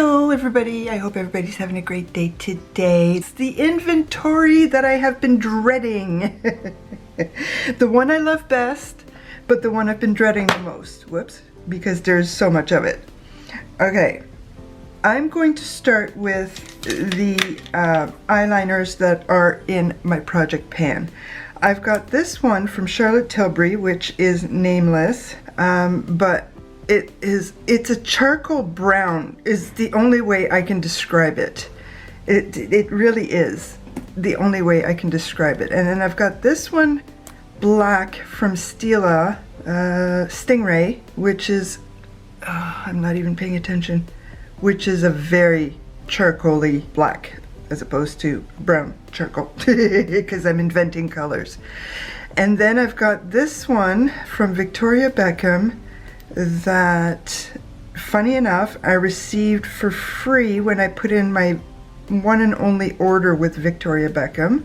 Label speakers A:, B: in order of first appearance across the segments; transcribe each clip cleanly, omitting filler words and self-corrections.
A: Hello everybody, I hope everybody's having a great day today. It's the inventory that I have been dreading. The one I love best, but the one I've been dreading the most. Whoops, because there's so much of it. Okay, I'm going to start with the eyeliners that are in my project pan. I've got this one from Charlotte Tilbury, which is nameless, but it's a charcoal brown is the only way I can describe it. It really is the only way I can describe it. And then I've got this one black from Stila Stingray, which is I'm not even paying attention, which is a very charcoaly black as opposed to brown charcoal because I'm inventing colors. And then I've got this one from Victoria Beckham that, funny enough, I received for free when I put in my one and only order with Victoria Beckham.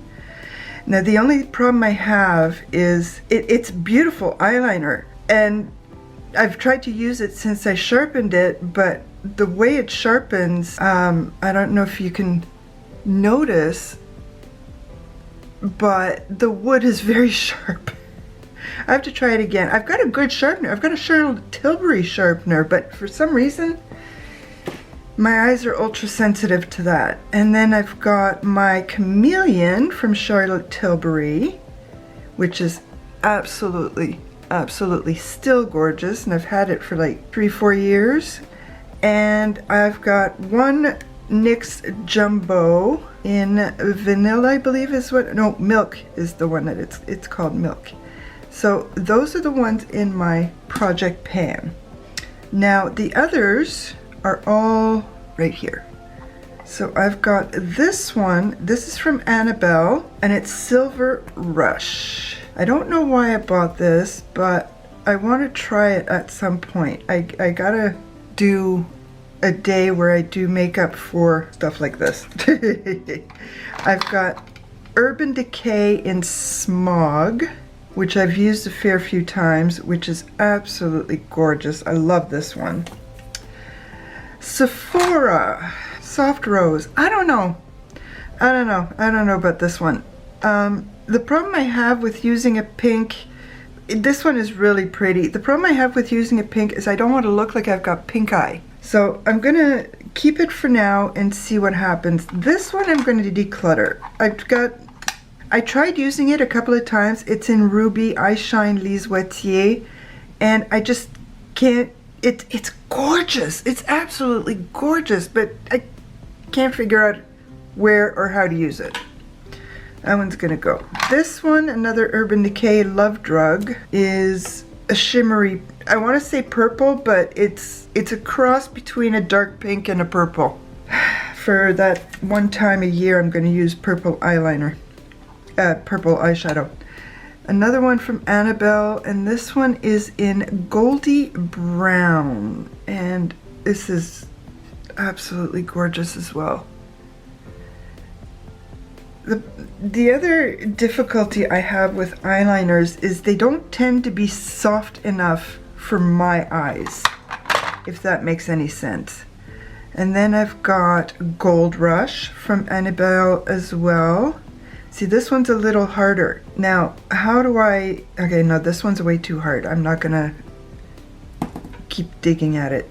A: Now the only problem I have is it's beautiful eyeliner, and I've tried to use it since I sharpened it, but the way it sharpens, I don't know if you can notice, but the wood is very sharp. I have to try it again. I've got a good sharpener. I've got a Charlotte Tilbury sharpener, but for some reason, my eyes are ultra sensitive to that. And then I've got my Chameleon from Charlotte Tilbury, which is absolutely still gorgeous. And I've had it for like 3-4 years. And I've got one NYX Jumbo in vanilla, I believe is what, no, milk is the one that it's called milk. So those are the ones in my project pan. Now the others are all right here. So I've got this one. This is from Annabelle, and it's Silver Rush. I don't know why I bought this, but I want to try it at some point. I gotta do a day where I do makeup for stuff like this. I've got Urban Decay in Smog, which I've used a fair few times, which is absolutely gorgeous. I love this one. Sephora Soft Rose. I don't know about this one. The problem I have with using a pink, this one is really pretty. The problem I have with using a pink is I don't want to look like I've got pink eye. So I'm gonna keep it for now and see what happens. This one I'm going to declutter. I tried using it a couple of times. It's in Ruby I Shine Lise Wetier, and I just can't, it's gorgeous. It's absolutely gorgeous, but I can't figure out where or how to use it. That one's gonna go. This one, another Urban Decay Love Drug, is a shimmery, I want to say purple, but it's a cross between a dark pink and a purple. For that one time a year, I'm going to use purple eyeliner. Purple eyeshadow. Another one from Annabelle, and this one is in Goldie Brown, and this is absolutely gorgeous as well. The other difficulty I have with eyeliners is they don't tend to be soft enough for my eyes, if that makes any sense. And then I've got Gold Rush from Annabelle as well. See, this one's a little harder. Now, how do I, okay, no, this one's way too hard. I'm not gonna keep digging at it.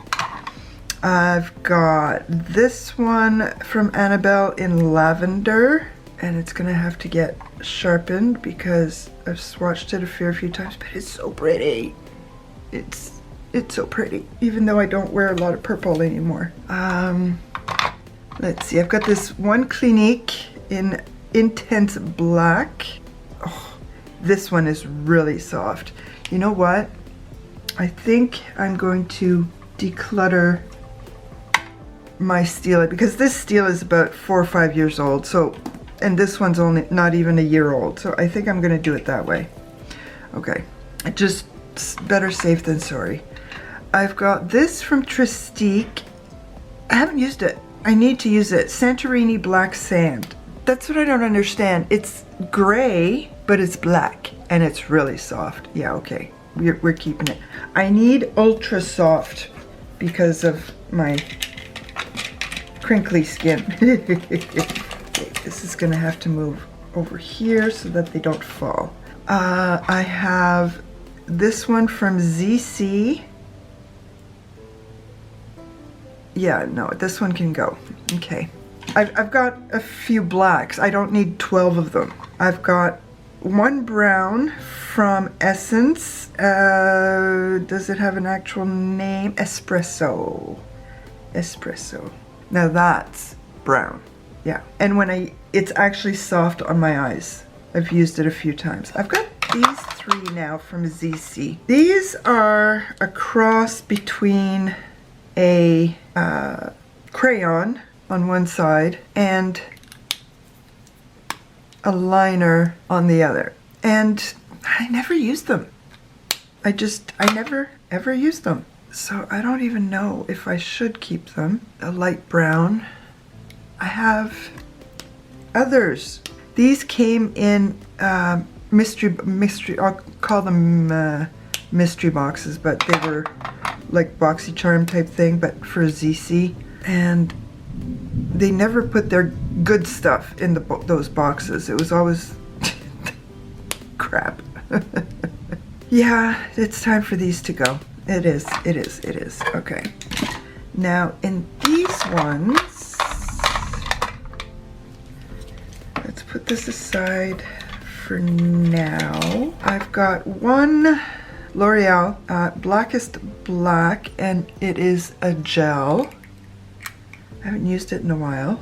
A: I've got this one from Annabelle in Lavender, and it's gonna have to get sharpened because I've swatched it a fair few times, but it's so pretty. It's so pretty, even though I don't wear a lot of purple anymore. Let's see, I've got this one Clinique in Intense Black. Oh, this one is really soft. You know what? I think I'm going to declutter my Stila, because this Stila is about 4 or 5 years old. So, and this one's only not even a year old. So I think I'm going to do it that way. Okay, just better safe than sorry. I've got this from Tristique. I haven't used it. I need to use it. Santorini Black Sand. That's what I don't understand. It's gray, but it's black, and it's really soft. Yeah, okay, we're keeping it. I need ultra soft because of my crinkly skin. Okay, this is gonna have to move over here so that they don't fall. I have this one from ZC. Yeah, no, this one can go. Okay. I've got a few blacks. I don't need 12 of them. I've got one brown from Essence. Does it have an actual name? Espresso. Espresso. Now that's brown. Yeah. And it's actually soft on my eyes. I've used it a few times. I've got these three now from ZC. These are a cross between a crayon on one side and a liner on the other. And I never used them. I never ever used them. So I don't even know if I should keep them. A light brown. I have others. These came in mystery, I'll call them mystery boxes, but they were like BoxyCharm type thing, but for ZC. And they never put their good stuff in those boxes. It was always crap. Yeah, it's time for these to go. It is. Okay. Now in these ones, let's put this aside for now. I've got one L'Oreal Blackest Black, and it is a gel. I haven't used it in a while.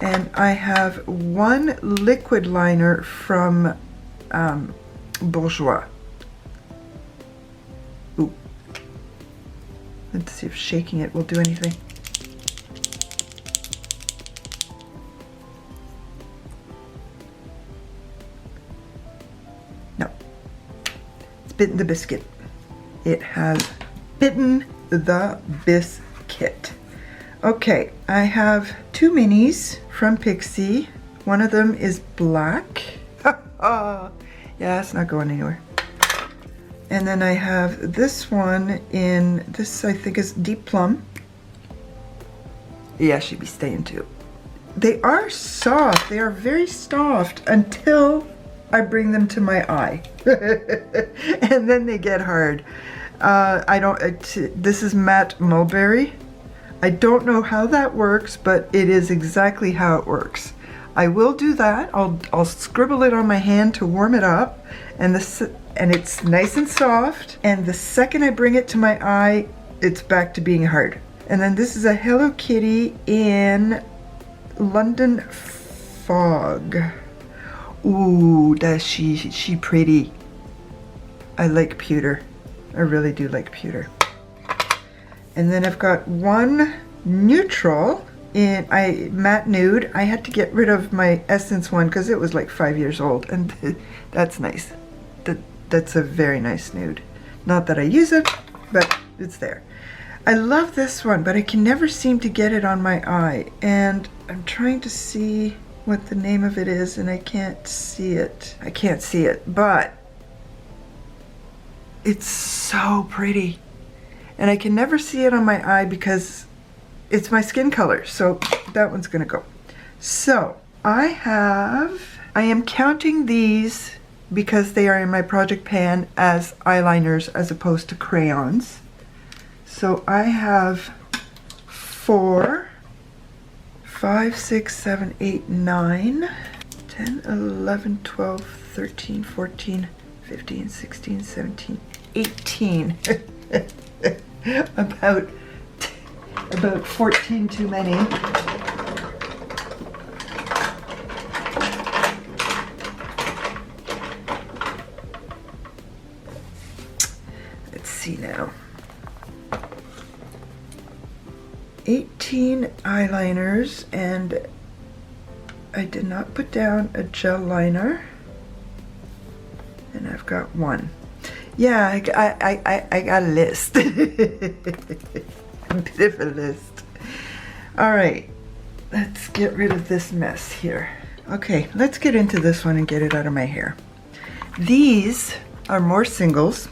A: And I have one liquid liner from Bourjois. Ooh. Let's see if shaking it will do anything. No. It's bitten the biscuit. It has bitten the biscuit. Okay, I have two minis from Pixie. One of them is black. Yeah, it's not going anywhere. And then I have this one in, this I think is Deep Plum. Yeah, she'd be staying too. They are soft. They are very soft until I bring them to my eye. And then they get hard. This is Matte Mulberry. I don't know how that works, but it is exactly how it works. I will do that. I'll scribble it on my hand to warm it up, and it's nice and soft. And the second I bring it to my eye, it's back to being hard. And then this is a Hello Kitty in London Fog. Ooh, does she pretty? I like pewter. I really do like pewter. And then I've got one neutral in matte nude. I had to get rid of my Essence one because it was like 5 years old, and that's nice. That's a very nice nude. Not that I use it, but it's there. I love this one, but I can never seem to get it on my eye, and I'm trying to see what the name of it is, and I can't see it. I can't see it, but it's so pretty. And I can never see it on my eye because it's my skin color. So that one's gonna go. So I am counting these because they are in my project pan as eyeliners as opposed to crayons. So I have 4, 5, 6, 7, 8, 9, 10, 11, 12, 13, 14, 15, 16, 17, 18. about 14 too many. Let's see now. 18 eyeliners, and I did not put down a gel liner, and I've got one. Yeah, I got a list. A bit of a list. All right, let's get rid of this mess here. Okay, let's get into this one and get it out of my hair. These are more singles,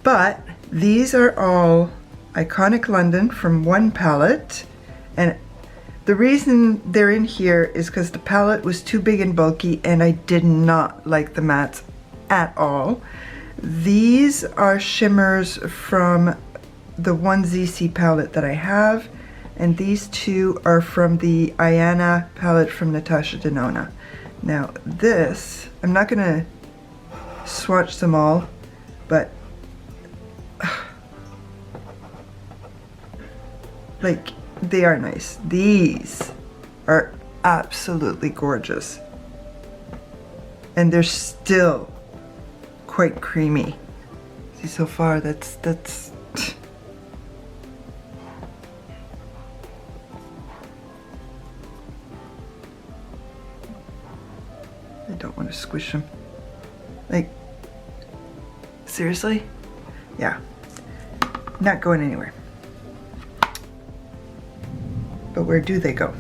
A: but these are all Iconic London from one palette. And the reason they're in here is because the palette was too big and bulky and I did not like the mattes at all. These are shimmers from the 1ZC palette that I have, and these two are from the Ayana palette from Natasha Denona. Now this, I'm not gonna swatch them all, but like, they are nice. These are absolutely gorgeous. And they're still quite creamy. See, so far, that's I don't want to squish them. Like, seriously? Yeah. Not going anywhere. But where do they go?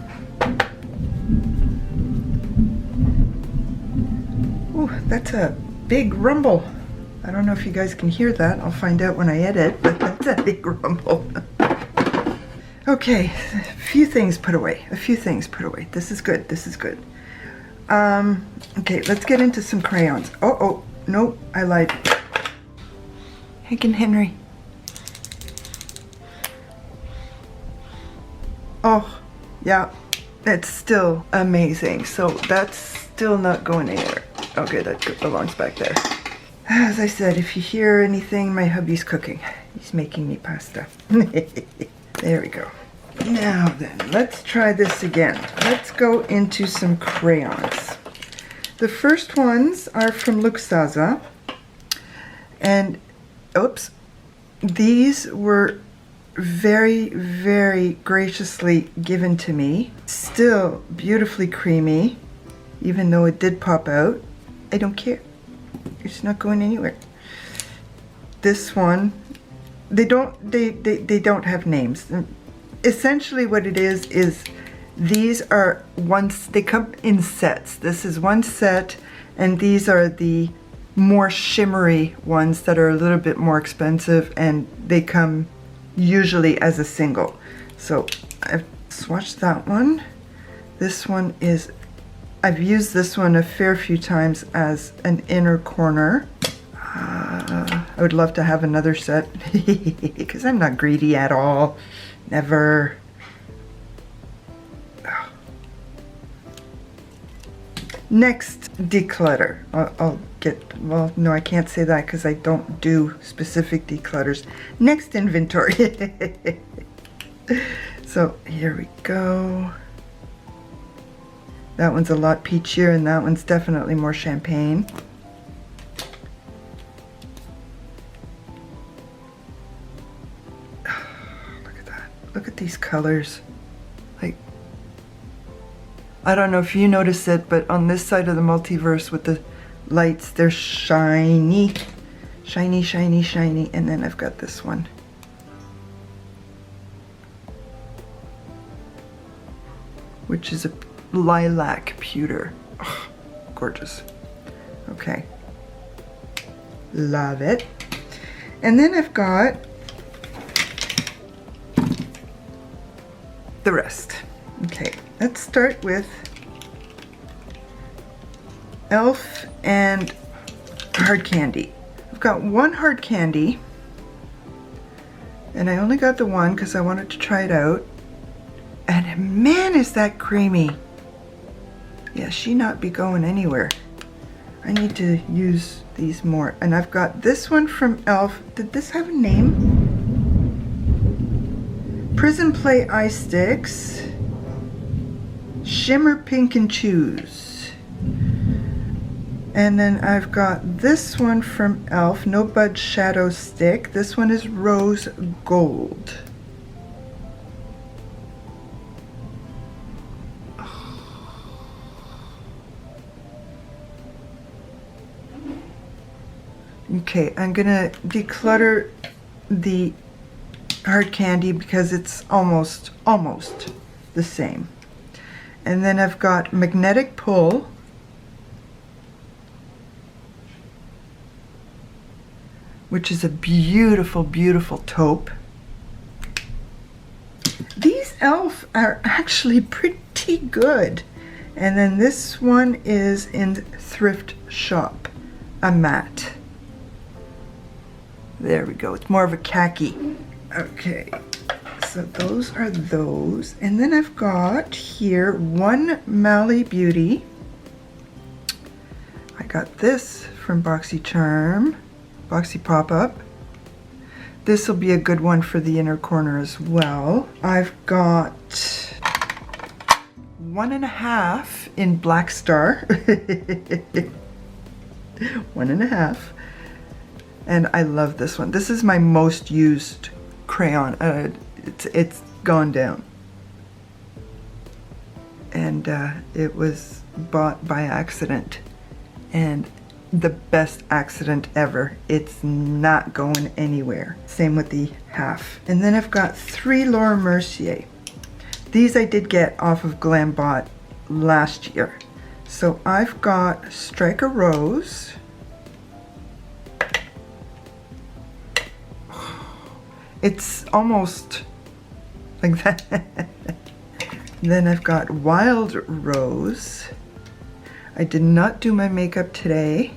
A: Ooh, that's a big rumble. I don't know if you guys can hear that. I'll find out when I edit, but that's a big rumble. Okay, a few things put away. A few things put away. This is good. This is good. Okay, let's get into some crayons. Oh, no, I lied. Hank and Henry. Oh, yeah, it's still amazing. So that's still not going anywhere. Okay, that belongs back there. As I said, if you hear anything, my hubby's cooking. He's making me pasta. There we go. Now then, let's try this again. Let's go into some crayons. The first ones are from Luxaza. And, oops, these were very, very graciously given to me. Still beautifully creamy, even though it did pop out. I don't care. It's not going anywhere. This one, they don't have names. Essentially what it is these are they come in sets. This is one set, and these are the more shimmery ones that are a little bit more expensive, and they come usually as a single. So I've swatched that one. This one is, I've used this one a fair few times as an inner corner. I would love to have another set because I'm not greedy at all. Never. Oh. Next, declutter. I'll get, well, no, I can't say that because I don't do specific declutters. Next, inventory. So here we go. That one's a lot peachier, and that one's definitely more champagne. Look at that. Look at these colors. Like, I don't know if you notice it, but on this side of the multiverse with the lights, they're shiny. Shiny, shiny, shiny. And then I've got this one. Which is a lilac pewter. Oh, gorgeous. Okay. Love it. And then I've got the rest. Okay, let's start with Elf and hard candy. I've got one hard candy, and I only got the one because I wanted to try it out. And man, is that creamy. Yeah, she not be going anywhere. I need to use these more. And I've got this one from Elf. Did this have a name? Prison Play Eye Sticks. Shimmer Pink and Choose. And then I've got this one from Elf, No Budge Shadow Stick. This one is Rose Gold. Okay, I'm gonna declutter the hard candy because it's almost the same. And then I've got Magnetic Pull. Which is a beautiful, beautiful taupe. These e.l.f. are actually pretty good. And then this one is in Thrift Shop, a matte. There we go, it's more of a khaki. Okay, so those are those. And then I've got here one Mally Beauty. I got this from BoxyCharm, Boxy Pop-Up. This will be a good one for the inner corner as well. I've got 1.5 in Black Star. 1.5. And I love this one. This is my most used crayon. It's gone down. And it was bought by accident. And the best accident ever. It's not going anywhere. Same with the half. And then I've got 3 Laura Mercier. These I did get off of Glambot last year. So I've got Strike a Rose. It's almost like that. Then I've got Wild Rose. I did not do my makeup today.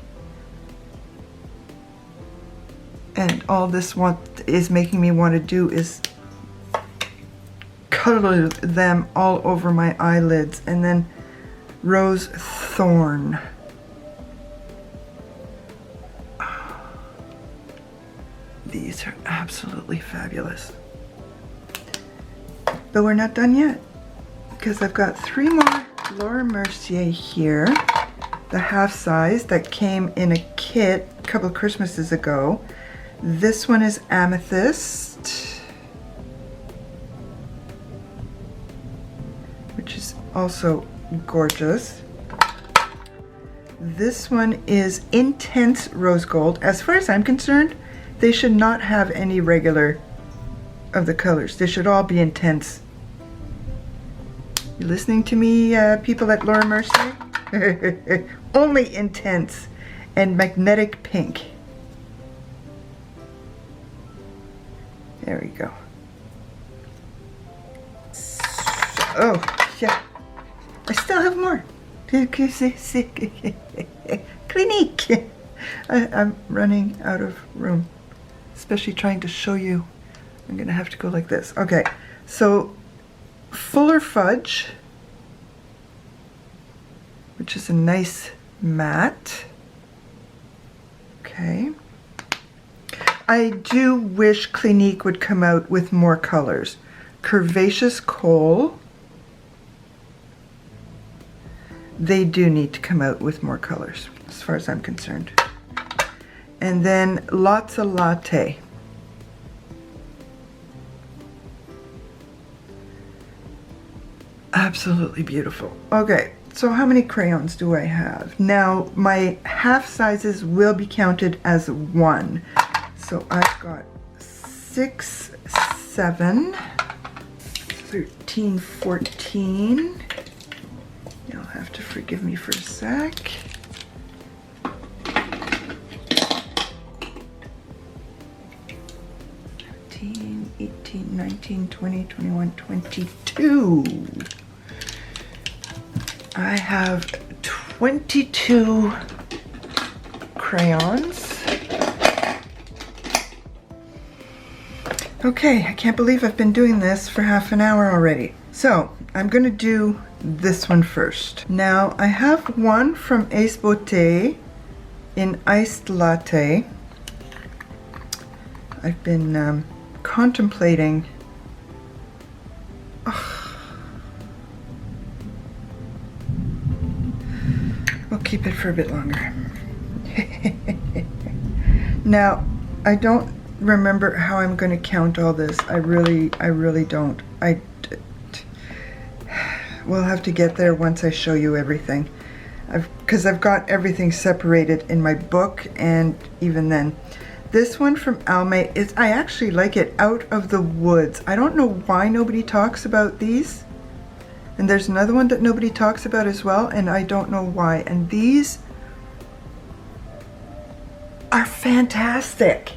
A: And all this is making me want to do is color them all over my eyelids. And then Rose Thorn. These are absolutely fabulous. But we're not done yet, because I've got 3 more Laura Mercier here, the half size that came in a kit a couple of Christmases ago. This one is Amethyst, which is also gorgeous. This one is Intense Rose Gold. As far as I'm concerned, they should not have any regular of the colors. They should all be intense. You listening to me, people at Laura Mercier? Only intense and magnetic pink. There we go. Oh, yeah. I still have more. Clinique. I'm running out of room. Especially trying to show you. I'm gonna have to go like this. Okay, so Fuller Fudge, which is a nice matte. Okay. I do wish Clinique would come out with more colors. Curvaceous Coal. They do need to come out with more colors, as far as I'm concerned. And then Lots of Latte. Absolutely beautiful. Okay, so how many crayons do I have? Now, my half sizes will be counted as 1. So I've got 6, 7, 13, 14. You'll have to forgive me for a sec. 18, 19, 20, 21, 22. I have 22 crayons. Okay, I can't believe I've been doing this for half an hour already. So, I'm going to do this one first. Now, I have one from Ace Beauté in Iced Latte. I've been contemplating. We'll keep it for a bit longer. Now, I don't remember how I'm going to count all this. I really don't. We'll have to get there once I show you everything. Because I've got everything separated in my book, and even then. This one from Almay is, I actually like it, Out of the Woods. I don't know why nobody talks about these. And there's another one that nobody talks about as well, and I don't know why. And these are fantastic.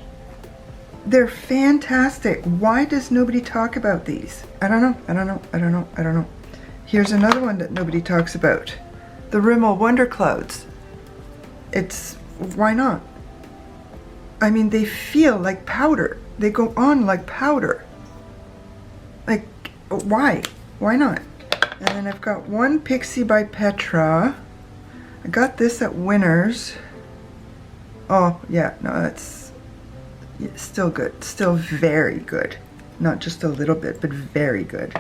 A: They're fantastic. Why does nobody talk about these? I don't know. I don't know. I don't know. I don't know. Here's another one that nobody talks about. The Rimmel Wonder Clouds. It's, why not? I mean, they feel like powder. They go on like powder. Like, why? Why not? And then I've got one Pixie by Petra. I got this at Winners. Oh, yeah, no, that's still good. Still very good. Not just a little bit, but very good.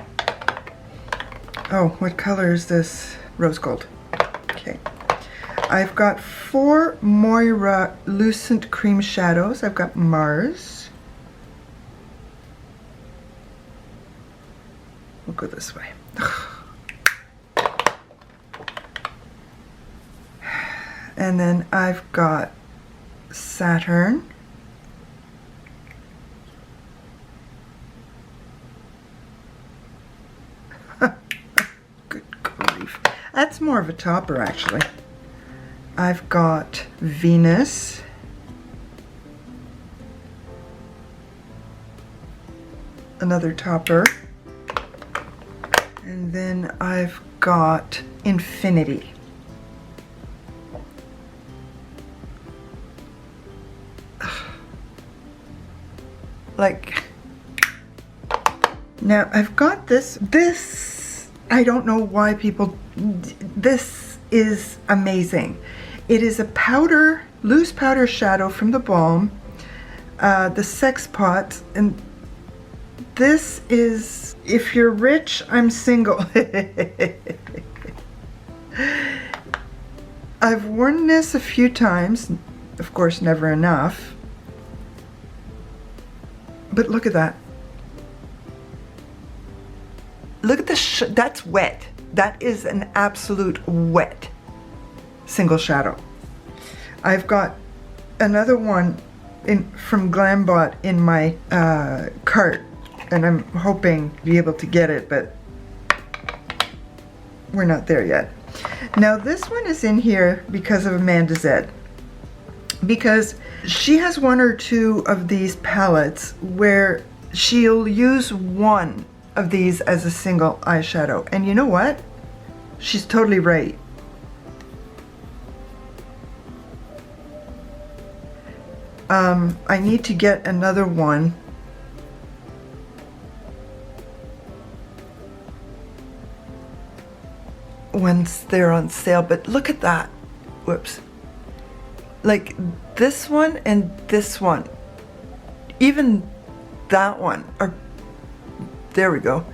A: Oh, what color is this? Rose gold. Okay. I've got 4 Moira Lucent Cream Shadows. I've got Mars. We'll go this way. And then I've got Saturn. Good grief. That's more of a topper, actually. I've got Venus. Another topper. And then I've got Infinity. Like, now I've got this, I don't know why people, this is amazing. It is a powder, loose powder shadow from the Balm, the Sex Pot, and this is, if you're rich, I'm single. I've worn this a few times, of course never enough. But look at that. Look at the, that's wet. That is an absolute wet single shadow. I've got another one from Glambot in my cart, and I'm hoping to be able to get it, but we're not there yet. Now this one is in here because of Amanda Zed. Because she has 1 or 2 of these palettes where she'll use one of these as a single eyeshadow. And you know what? She's totally right. I need to get another one. Once they're on sale, but look at that. Whoops. Like this one and this one, even that one, are, there we go.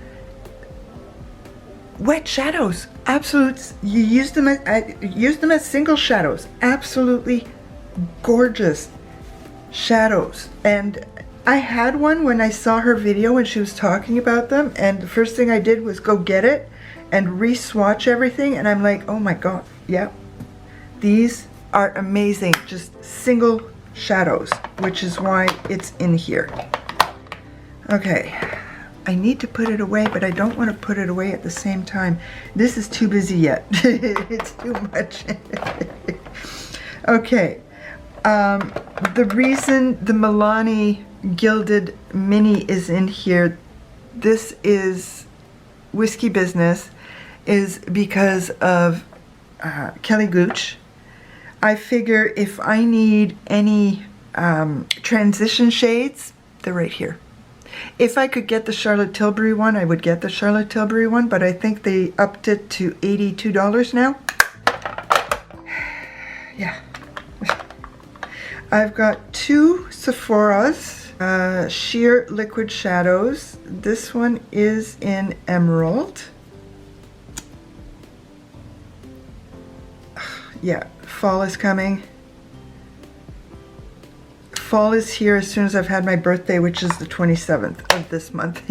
A: Wet shadows, absolute. You use them as, I use them as single shadows. Absolutely gorgeous shadows. And I had one when I saw her video when she was talking about them, and the first thing I did was go get it and re-swatch everything, and I'm like, oh my god, yeah, these are amazing, just single shadows, which is why it's in here. Okay, I need to put it away, but I don't want to put it away at the same time. This is too busy yet. It's too much. Okay, the reason the Milani Gilded Mini is in here, this is Whiskey Business, is because of Kelly Gooch. I figure if I need any transition shades, they're right here. If I could get the Charlotte Tilbury one, I would get the Charlotte Tilbury one, but I think they upped it to $82 now. Yeah. I've got 2 Sephora's sheer liquid shadows. This one is in Emerald. Yeah, fall is coming. Fall is here as soon as I've had my birthday, which is the 27th of this month.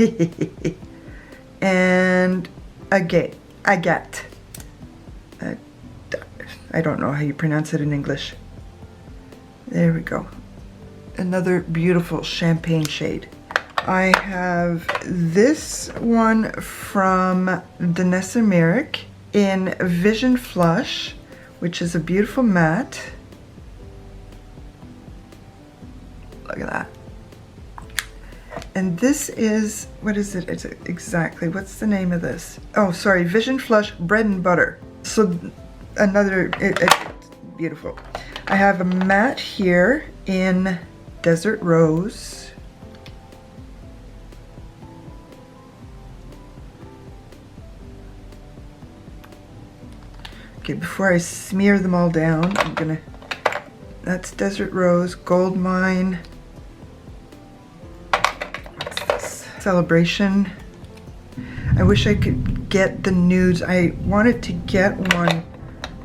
A: And agate. I don't know how you pronounce it in English. There we go. Another beautiful champagne shade. I have this one from Danessa Merrick in Vision Flush, which is a beautiful matte. Look at that. And this is, what is it? It's exactly, what's the name of this? Oh, sorry, Vision Flush Bread and Butter. So another, it's beautiful. I have a matte here in Desert Rose. Okay, before I smear them all down, I'm gonna, that's Desert Rose, Gold Mine. What's this? Celebration. I wish I could get the nudes. I wanted to get one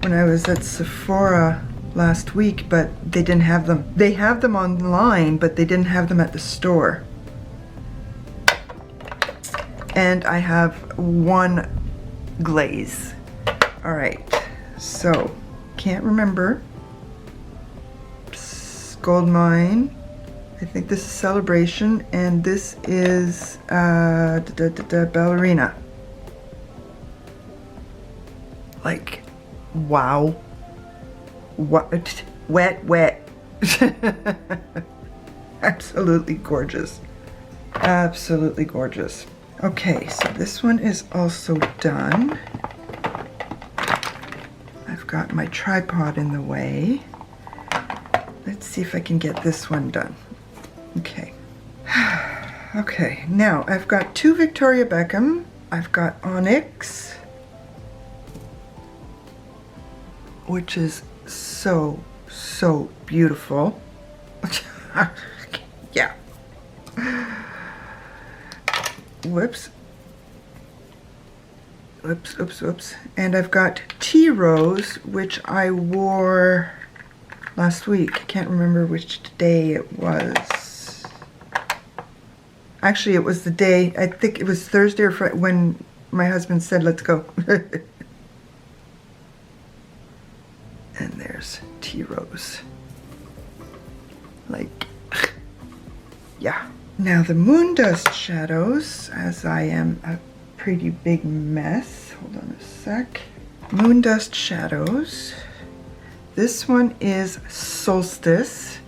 A: when I was at Sephora last week, but they didn't have them. They have them online, but they didn't have them at the store. And I have one glaze. All right, so can't remember. Gold Mine. I think this is Celebration, and this is Ballerina. Like, wow. What? Wet. Absolutely gorgeous. Absolutely gorgeous. Okay, so this one is also done. I've got my tripod in the way. Let's see if I can get this one done. Okay. Okay, now I've got two Victoria Beckham. I've got Onyx, which is so beautiful. Yeah. Whoops. And I've got Tea Rose, which I wore last week. I can't remember which day it was. Actually, it was the day, I think it was Thursday or Friday when my husband said, let's go. And there's Tea Rose. Like, yeah. Now the Moon Dust shadows, as I am a pretty big mess. Hold on a sec. Moon Dust shadows. This one is Solstice.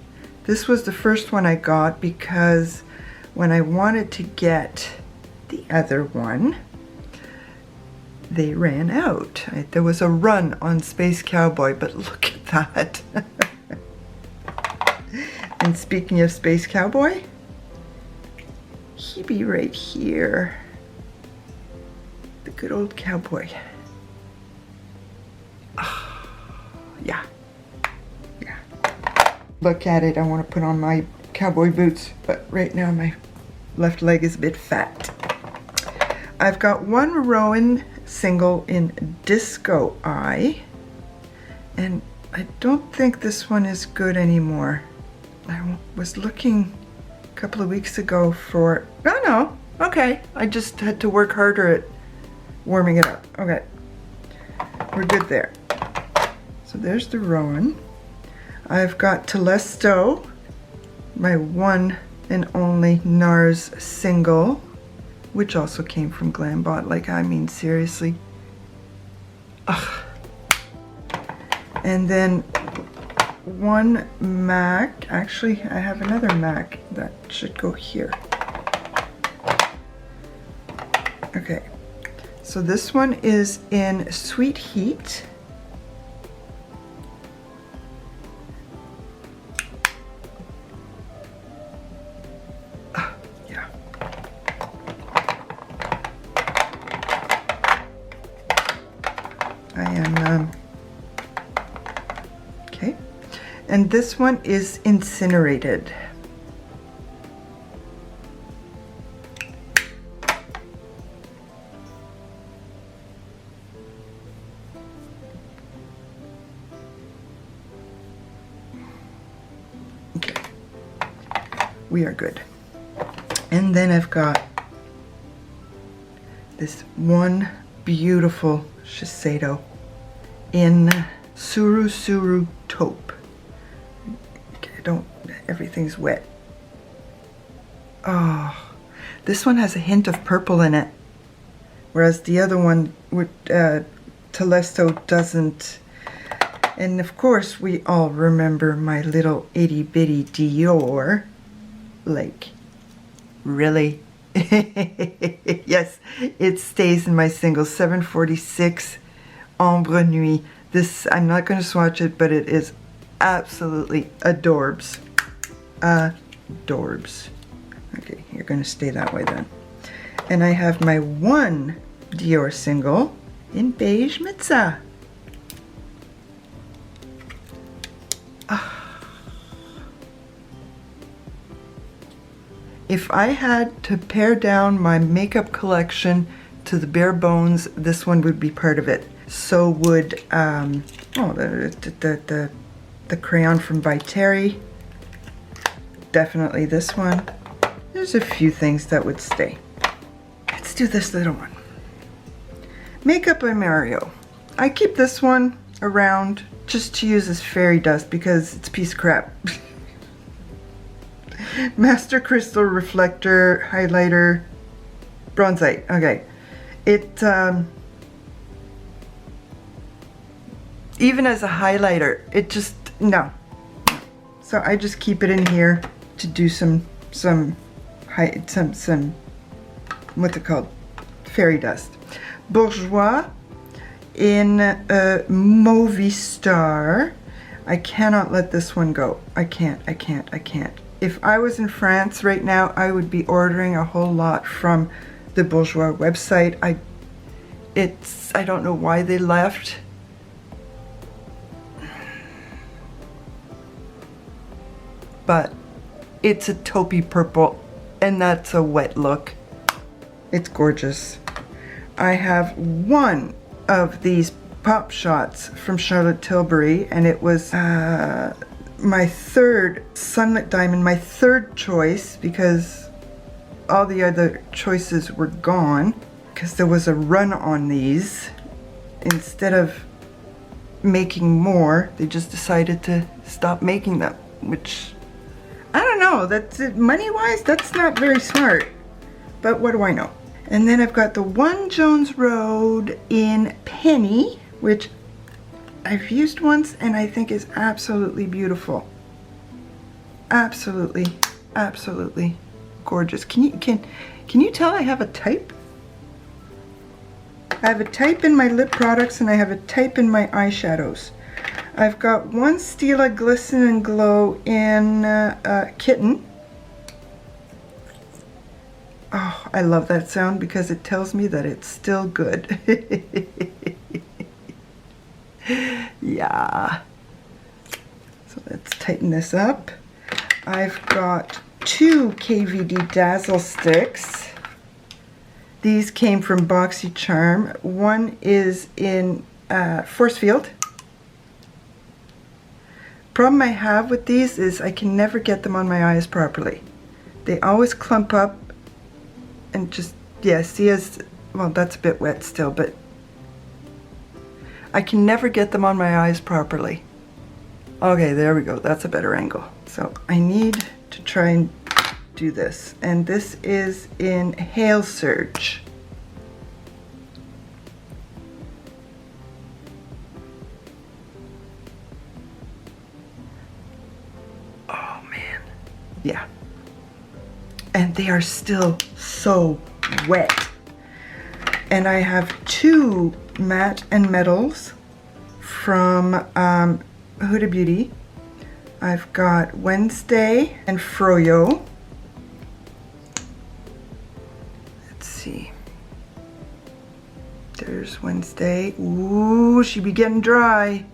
A: This was the first one I got because when I wanted to get the other one, they ran out. There was a run on Space Cowboy, but look at that. And speaking of Space Cowboy, he be right here. The good old cowboy. Oh, yeah. Look at it. I want to put on my cowboy boots, but right now my left leg is a bit fat. I've got one Rowan single in Disco Eye, and I don't think this one is good anymore. I was looking a couple of weeks ago for, no, okay. I just had to work harder at warming it up. Okay, we're good there. So there's the Rowan. I've got Telesto, my one and only NARS single, which also came from Glambot. Like, I mean, seriously. Ugh. And then one MAC. Actually, I have another MAC that should go here. Okay. So this one is in Sweet Heat. Okay, and this one is Incinerated. Okay, we are good. And then I've got this one beautiful Shiseido in Suru Taupe. Okay, everything's wet. Oh, this one has a hint of purple in it, whereas the other one with Telesto doesn't. And of course, we all remember my little itty bitty Dior. Like, Really? Yes, it stays in my single 746 Ombre Nuit. This, I'm not going to swatch it, but it is absolutely adorbs. Adorbs. Okay, you're going to stay that way then. And I have my one Dior single in Beige Mitza. If I had to pare down my makeup collection to the bare bones, this one would be part of it. So would the crayon from By Terry. Definitely this one. There's a few things that would stay. Let's do this little one. Makeup by Mario. I keep this one around just to use as fairy dust because it's a piece of crap. Master Crystal Reflector Highlighter Bronzite. Okay. It, even as a highlighter, it just, no. So I just keep it in here to do some what's it called? Fairy dust. Bourjois in Movie Star. I cannot let this one go. I can't. If I was in France right now, I would be ordering a whole lot from the Bourjois website. I don't know why they left. But it's a taupey purple, and that's a wet look. It's gorgeous. I have one of these Pop Shots from Charlotte Tilbury, and it was my third Sunlit Diamond, my third choice, because all the other choices were gone, because there was a run on these. Instead of making more, they just decided to stop making them, which, I don't know, that's it, money-wise, that's not very smart, but what do I know? And then I've got the One Jones Road in Penny, which I've used once and I think is absolutely beautiful. Absolutely gorgeous. Can you tell I have a type? I have a type in my lip products and I have a type in my eyeshadows. I've got one Stila Glisten and Glow in Kitten. Oh, I love that sound because it tells me that it's still good. Yeah. So let's tighten this up. I've got two KVD Dazzle sticks. These came from BoxyCharm. One is in Force Field. Problem I have with these is I can never get them on my eyes properly. They always clump up and just, yeah, see, as well, that's a bit wet still, but I can never get them on my eyes properly. Okay, there we go. That's a better angle. So I need to try and do this. And this is in Hail Surge. Oh man. Yeah. And they are still so wet. And I have two matte and metals from Huda Beauty. I've got Wednesday and Froyo. Let's see. There's Wednesday. Ooh, she be getting dry.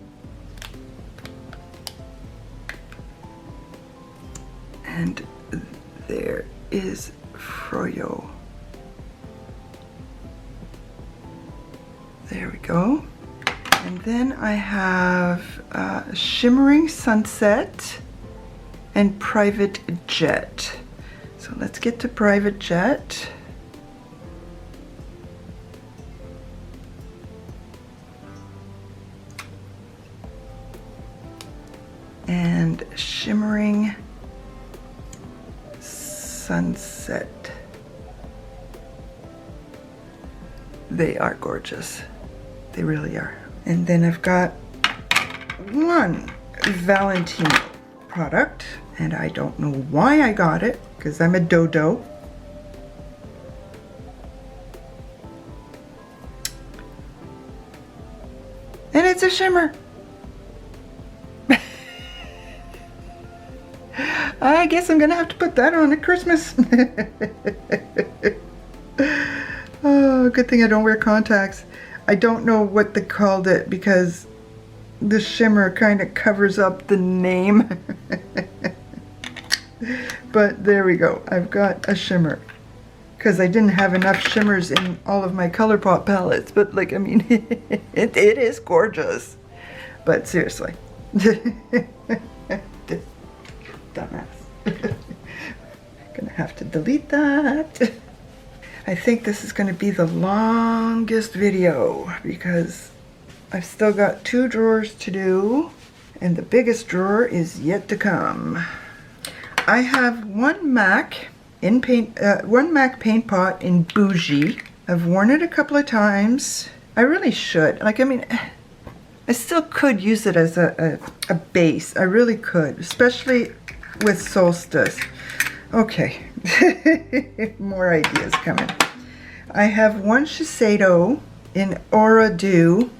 A: And there is Froyo. There we go. And then I have Shimmering Sunset and Private Jet. So let's get to Private Jet. And Shimmering Sunset. They are gorgeous. They really are. And then I've got one Valentino product, and I don't know why I got it, because I'm a dodo. And it's a shimmer. I guess I'm gonna have to put that on at Christmas. Oh, good thing I don't wear contacts. I don't know what they called it because the shimmer kind of covers up the name. But there we go. I've got a shimmer. Because I didn't have enough shimmers in all of my ColourPop palettes. But like, I mean, it is gorgeous. But seriously. Dumbass. Gonna have to delete that. I think this is gonna be the longest video because I've still got 2 drawers to do and the biggest drawer is yet to come. I have one MAC paint pot in Bougie. I've worn it a couple of times. I really should. Like, I mean, I still could use it as a base. I really could, especially with Solstice. Okay, more ideas coming. I have one Shiseido in Aura Dew.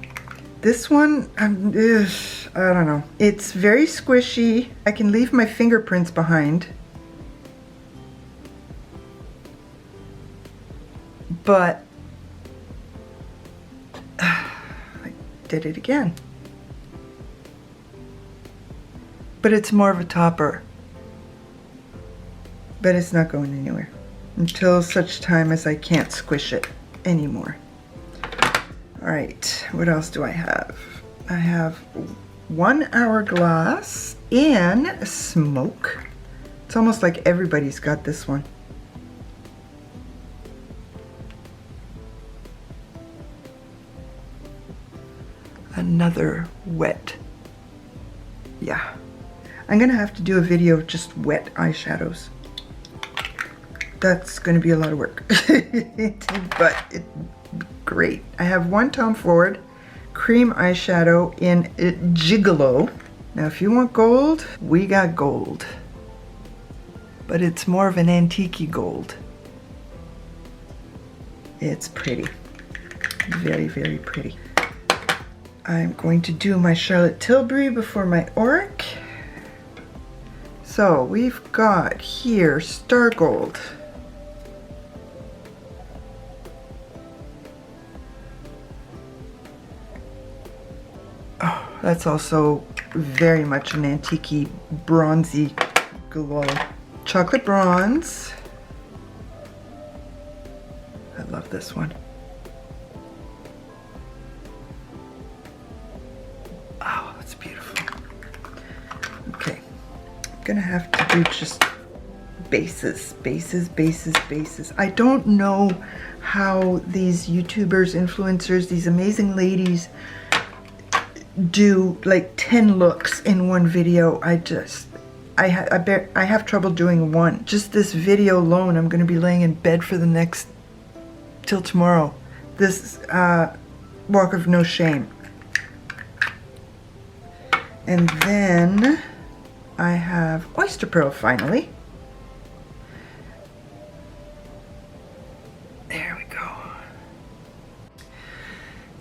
A: This one, I don't know. It's very squishy. I can leave my fingerprints behind. But I did it again. But it's more of a topper. But it's not going anywhere until such time as I can't squish it anymore. All right, what else do I have? I have 1 hourglass in smoke. It's almost like everybody's got this one. Another wet. Yeah, I'm gonna have to do a video of just wet eyeshadows. That's gonna be a lot of work, but it's great. I have one Tom Ford cream eyeshadow in Gigolo. Now, if you want gold, we got gold, but it's more of an antique-y gold. It's pretty, very, very pretty. I'm going to do my Charlotte Tilbury before my Auric. So we've got here Star Gold. Oh, that's also very much an antique-y, bronzy glow. Chocolate bronze. I love this one. Oh, that's beautiful. Okay, I'm gonna have to do just bases. I don't know how these YouTubers, influencers, these amazing ladies do like 10 looks in one video. I have trouble doing one. Just this video alone, I'm gonna be laying in bed for the next, till tomorrow. This Walk of No Shame. And then I have Oyster Pearl finally. There we go.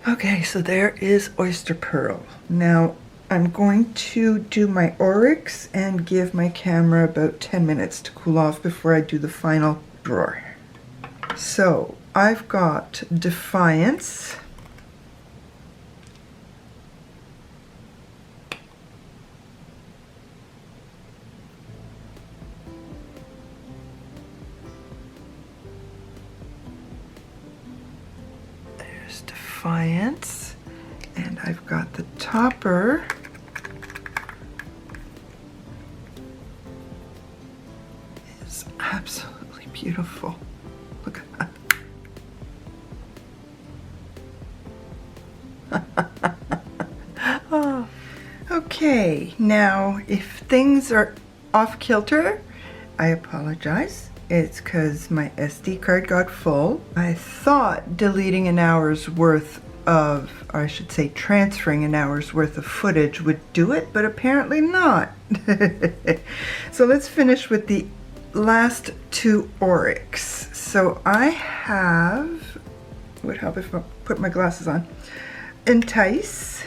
A: Okay, so there is Oyster Pearl. Now I'm going to do my Oryx and give my camera about 10 minutes to cool off before I do the final drawer. So I've got Defiance. Defiance, and I've got the topper. It's absolutely beautiful. Look at that. Oh. Okay, now if things are off kilter, I apologize. It's because my SD card got full. I thought deleting an hour's worth of, or I should say transferring an hour's worth of footage would do it, but apparently not. So let's finish with the last 2 Oryx. So I have, would help if I put my glasses on, Entice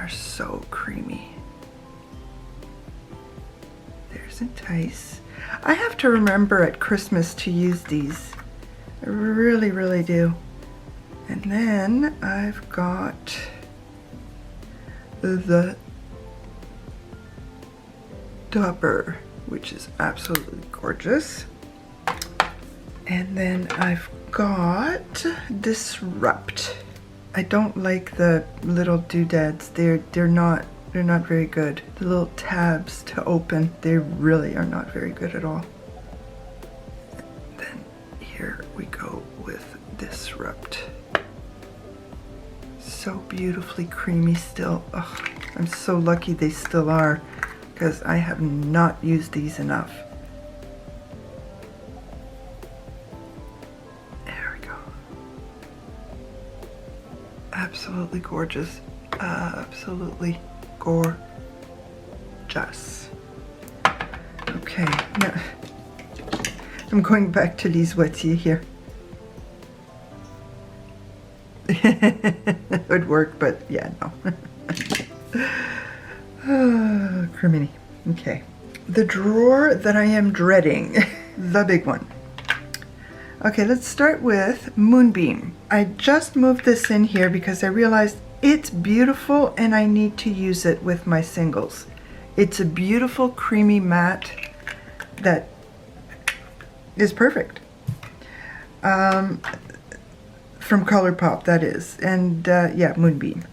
A: are so creamy. There's Entice. I have to remember at Christmas to use these. I really, really do. And then I've got the Dapper, which is absolutely gorgeous. And then I've got Disrupt. I don't like the little doodads. They're not very good. The little tabs to open, they really are not very good at all. Then here we go with Disrupt. So beautifully creamy still. Oh, I'm so lucky they still are, because I have not used these enough. There we go. Absolutely gorgeous. Absolutely gorgeous. Okay, now I'm going back to these Wetty here. It would work, but yeah, no. Criminy. Okay. The drawer that I am dreading. The big one. Okay, let's start with Moonbeam. I just moved this in here because I realized it's beautiful and I need to use it with my singles. It's a beautiful creamy matte that is perfect. From ColourPop, that is. And yeah, Moonbeam.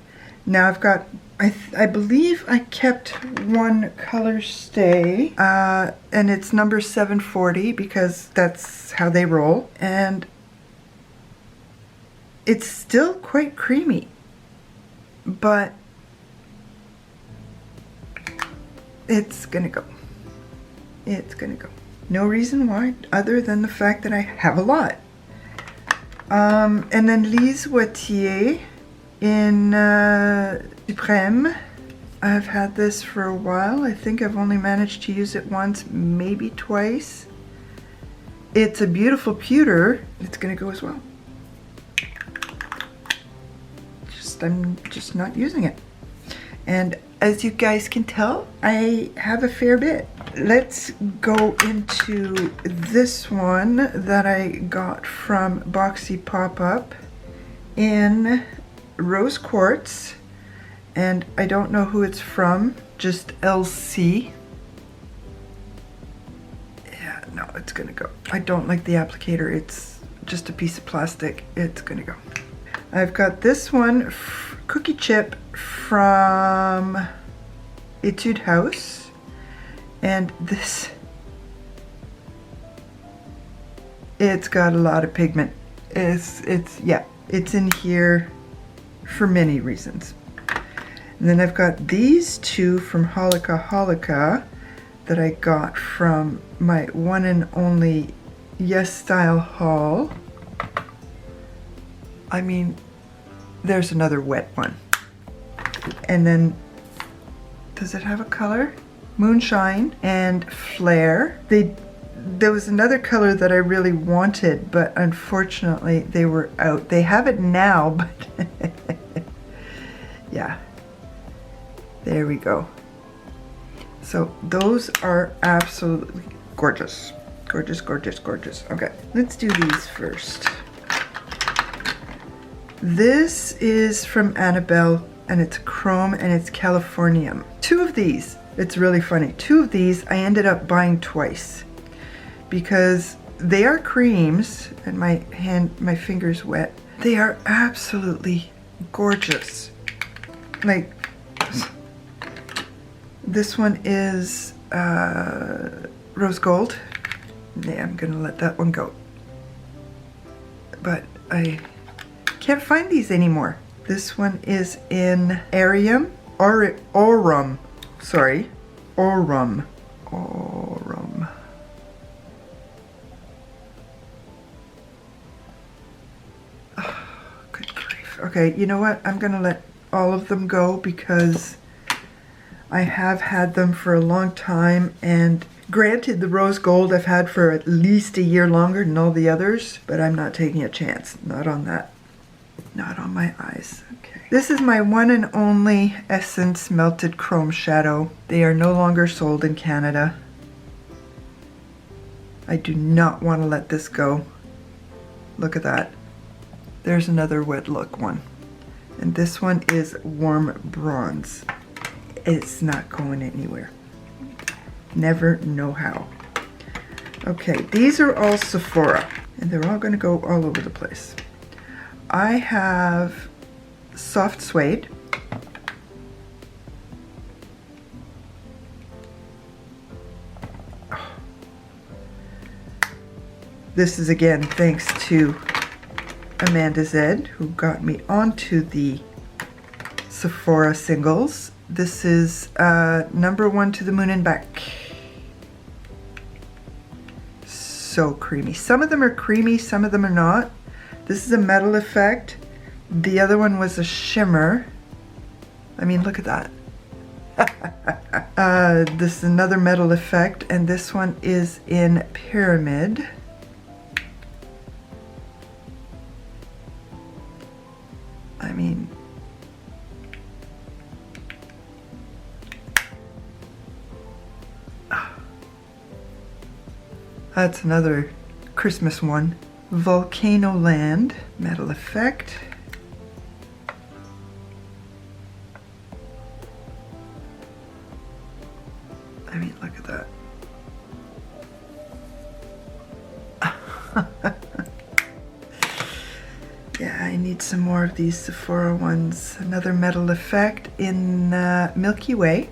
A: Now I've got, I believe I kept one color stay, and it's number 740 because that's how they roll. And it's still quite creamy, but it's gonna go. It's gonna go. No reason why other than the fact that I have a lot. And then Lise Wattier in Supreme. I've had this for a while. I think I've only managed to use it once, maybe twice. It's a beautiful pewter. It's gonna go as well. I'm just not using it. And as you guys can tell, I have a fair bit. Let's go into this one that I got from Boxy Pop-Up in Rose Quartz. And I don't know who it's from, just LC. Yeah, no, it's gonna go. I don't like the applicator. It's just a piece of plastic. It's gonna go. I've got this one, Cookie Chip from Etude House, and this, it's got a lot of pigment. Yeah, it's in here for many reasons. And then I've got these two from Holika that I got from my one and only Yes Style haul. I mean, there's another wet one. And then, does it have a color? Moonshine and Flare. There was another color that I really wanted, but unfortunately they were out. They have it now, but yeah. There we go. So those are absolutely gorgeous. Gorgeous, gorgeous, gorgeous. Okay, let's do these first. This is from Annabelle, and it's chrome and it's Californium. Two of these, it's really funny. Two of these I ended up buying twice because they are creams, and my finger's wet. They are absolutely gorgeous. Like, this one is rose gold. Yeah, I'm gonna let that one go. But I can't find these anymore. This one is in Aurum. Sorry, Aurum. Aurum. Oh, good grief. Okay, you know what? I'm gonna let all of them go because I have had them for a long time, and granted, the rose gold I've had for at least a year longer than all the others, but I'm not taking a chance. Not on that. Not on my eyes. Okay. This is my one and only Essence Melted Chrome Shadow. They are no longer sold in Canada. I do not want to let this go. Look at that. There's another wet look one. And this one is Warm Bronze. It's not going anywhere. Never know how. Okay, these are all Sephora, and they're all going to go all over the place. I have Soft Suede. This is again thanks to Amanda Zed, who got me onto the Sephora singles. This is number 1 to the moon and back. So creamy. Some of them are creamy, some of them are not. This is a metal effect. The other one was a shimmer. I mean, look at that. This is another metal effect, and this one is in Pyramid. I mean, that's another Christmas one. Volcano Land, metal effect. I mean, look at that. Yeah, I need some more of these Sephora ones. Another metal effect in Milky Way.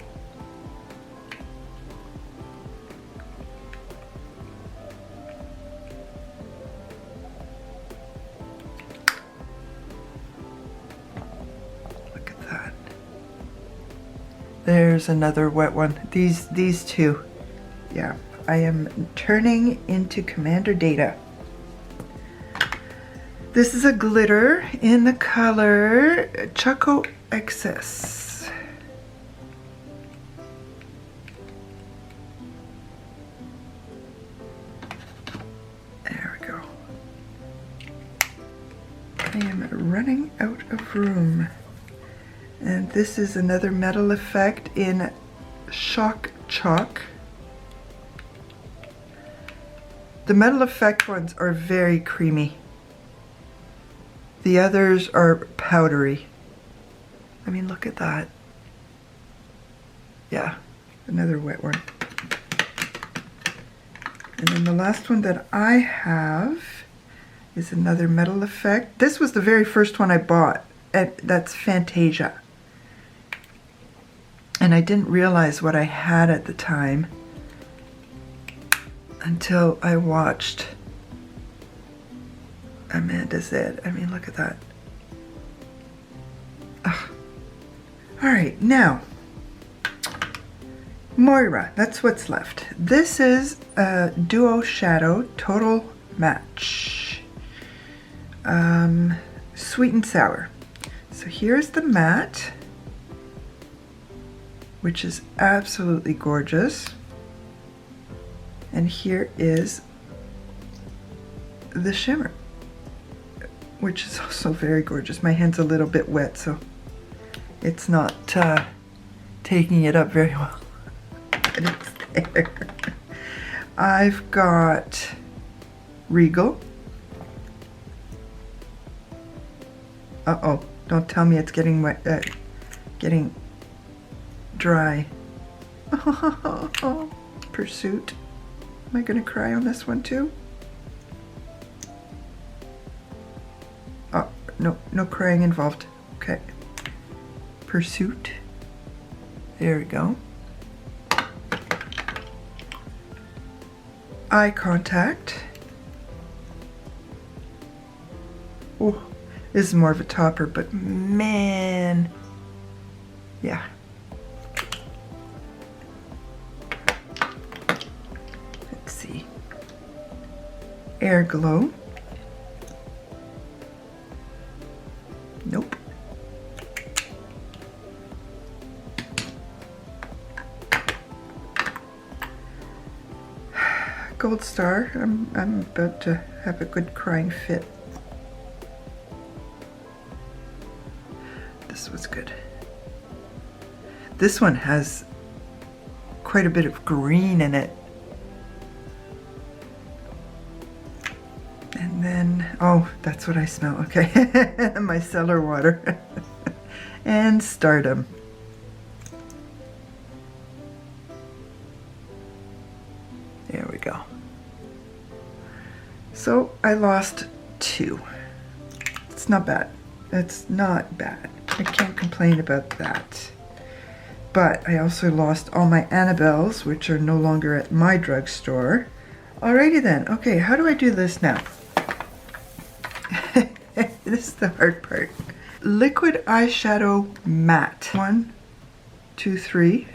A: Look at that. There's another wet one. These two. Yeah, I am turning into Commander Data. This is a glitter in the color Choco Excess. There we go. I am running out of room. And this is another metal effect in Shock Chalk. The metal effect ones are very creamy. The others are powdery. I mean, look at that. Yeah, another wet one. And then the last one that I have is another metal effect. This was the very first one I bought, and that's Fantasia. And I didn't realize what I had at the time until I watched Amanda Zed. I mean, look at that. Ugh. All right, now, Moira, that's what's left. This is a Duo Shadow Total Match. Sweet and Sour. So here's the matte, which is absolutely gorgeous. And here is the shimmer, which is also very gorgeous. My hand's a little bit wet, so it's not taking it up very well. But it's there. I've got Regal. Uh-oh, don't tell me it's getting wet, getting dry. Pursuit. Am I gonna cry on this one too? Oh, no crying involved. Okay. Pursuit. There we go. Eye Contact. Oh, this is more of a topper, but man, yeah. Let's see. Air Glow. Nope. Gold Star. I'm about to have a good crying fit. what's good. This one has quite a bit of green in it. And then, oh, that's what I smell, okay. Micellar water. And stardom. There we go. So I lost 2. It's not bad. It's not bad. I can't complain about that. But I also lost all my Annabelles, which are no longer at my drugstore. Alrighty then. Okay, how do I do this now? This is the hard part. Liquid eyeshadow matte. 1, 2, 3,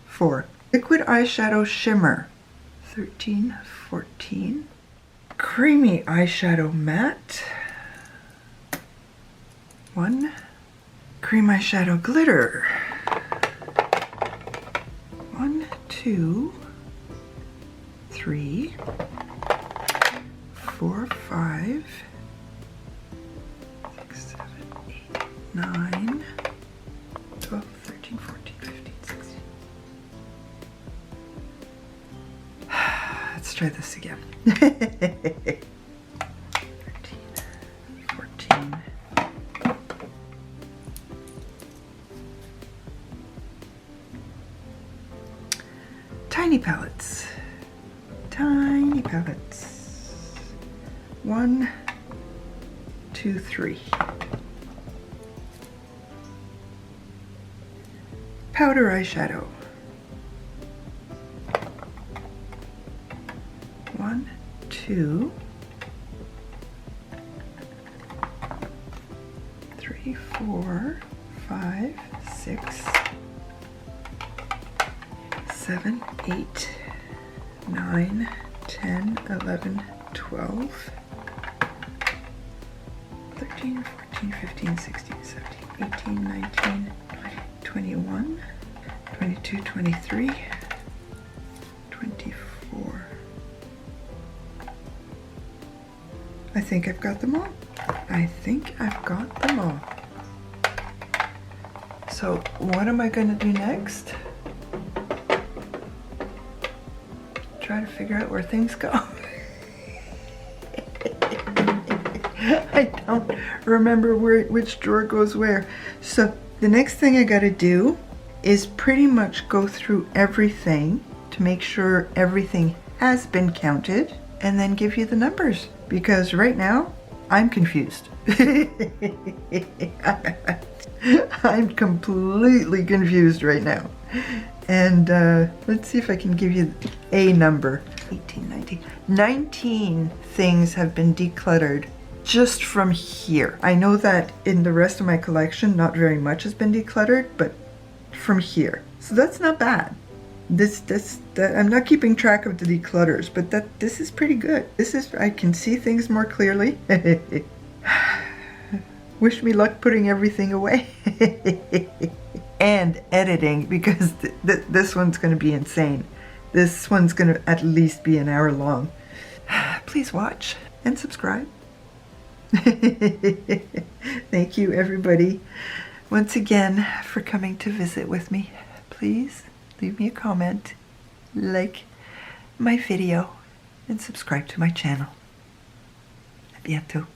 A: 4. Liquid eyeshadow shimmer. 13, 14. Creamy eyeshadow matte. 1. Cream eyeshadow glitter. 1, 2, 3, 4, 5, 6, 7, 8, 9, 12, 13, 14, 15, 16. Let's try this again. 13, 14. Tiny palettes. Tiny palettes. 1, 2, 3. Powder eyeshadow. 1, 2, 3, 4, 5, 6, 7, 8, 9, 10, 11, 12, 13, 14, 15, 16, 17, 18, 19, 20, 21, 22, 23, 24. I think I've got them all. I think I've got them all. So what am I going to do next? Try to figure out where things go. I don't remember which drawer goes where. So the next thing I gotta do is pretty much go through everything to make sure everything has been counted and then give you the numbers, because right now I'm confused. I'm completely confused right now. And let's see if I can give you a number. 18, 19. 19 things have been decluttered just from here. I know that in the rest of my collection, not very much has been decluttered, but from here. So that's not bad. I'm not keeping track of the declutters, but this is pretty good. I can see things more clearly. Wish me luck putting everything away. And editing, because this one's going to be insane. This one's going to at least be an hour long. Please watch and subscribe. Thank you, everybody, once again for coming to visit with me. Please leave me a comment, like my video, and subscribe to my channel. A bientôt.